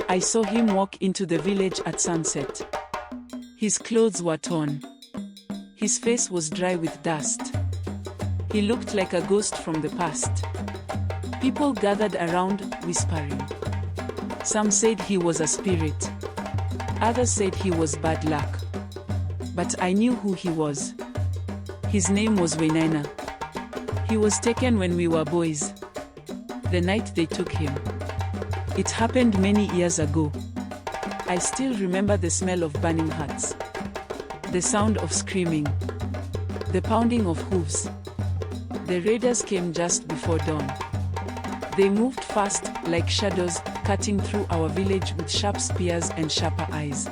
I saw him walk into the village at sunset. His clothes were torn. His face was dry with dust. He looked like a ghost from the past. People gathered around, whispering. Some said he was a spirit. Others said he was bad luck. But I knew who he was. His name was Wainaina. He was taken when we were boys. The night they took him. It happened many years ago. I still remember the smell of burning huts. The sound of screaming. The pounding of hooves. The raiders came just before dawn. They moved fast, like shadows, cutting through our village with sharp spears and sharper eyes.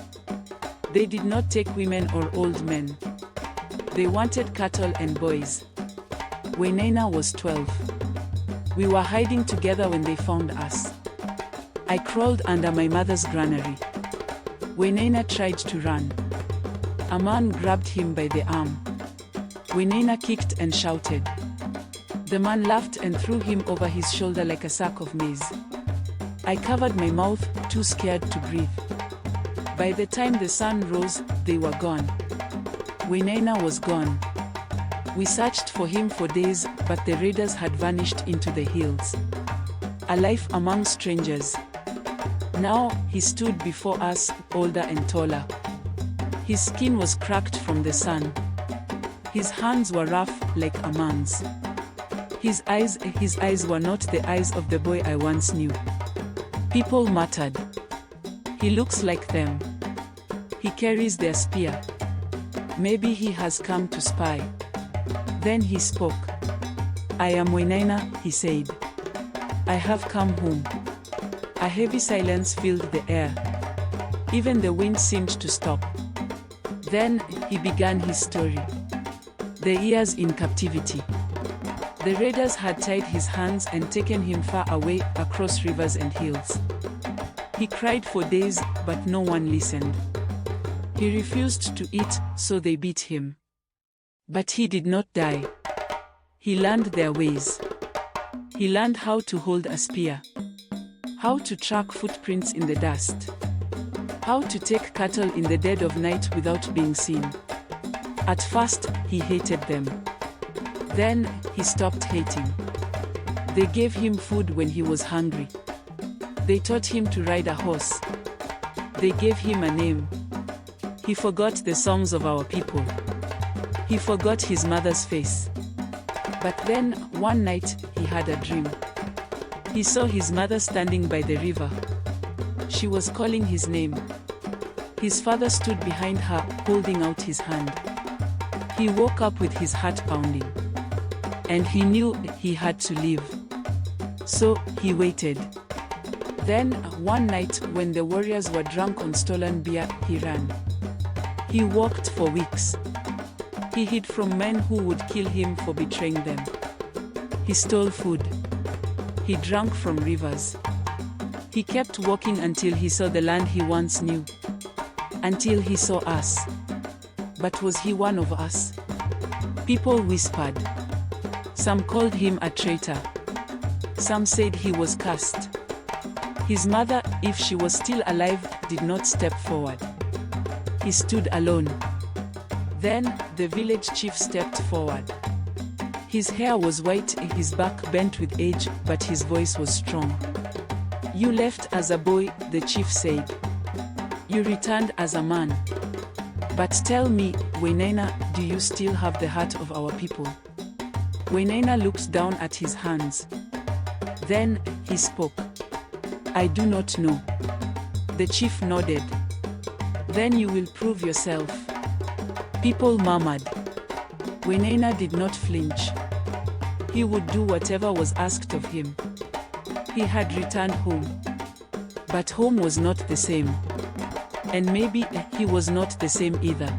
They did not take women or old men. They wanted cattle and boys. Wainaina was 12. We were hiding together when they found us. I crawled under my mother's granary. Wainaina tried to run. A man grabbed him by the arm. Wainaina kicked and shouted. The man laughed and threw him over his shoulder like a sack of maize. I covered my mouth, too scared to breathe. By the time the sun rose, they were gone. Wainaina was gone. We searched for him for days, but the raiders had vanished into the hills. A life among strangers. Now, he stood before us, older and taller. His skin was cracked from the sun. His hands were rough, like a man's. His eyes were not the eyes of the boy I once knew. People muttered. He looks like them. He carries their spear. Maybe he has come to spy. Then he spoke. I am Wainaina, he said. I have come home. A heavy silence filled the air. Even the wind seemed to stop. Then, he began his story. The years in captivity. The raiders had tied his hands and taken him far away, across rivers and hills. He cried for days, but no one listened. He refused to eat, so they beat him. But he did not die. He learned their ways. He learned how to hold a spear. How to track footprints in the dust. How to take cattle in the dead of night without being seen. At first, he hated them. Then, he stopped hating. They gave him food when he was hungry. They taught him to ride a horse. They gave him a name. He forgot the songs of our people. He forgot his mother's face. But then, one night, he had a dream. He saw his mother standing by the river. She was calling his name. His father stood behind her, holding out his hand. He woke up with his heart pounding. And he knew he had to leave. So, he waited. Then, one night, when the warriors were drunk on stolen beer, he ran. He walked for weeks. He hid from men who would kill him for betraying them. He stole food. He drank from rivers. He kept walking until he saw the land he once knew. Until he saw us. But was he one of us? People whispered. Some called him a traitor. Some said he was cursed. His mother, if she was still alive, did not step forward. He stood alone. Then, the village chief stepped forward. His hair was white, his back bent with age, but his voice was strong. You left as a boy, the chief said. You returned as a man. But tell me, Wainaina, do you still have the heart of our people? Wainaina looked down at his hands. Then, he spoke. I do not know. The chief nodded. Then you will prove yourself. People murmured. Wainaina did not flinch. He would do whatever was asked of him. He had returned home. But home was not the same. And maybe he was not the same either.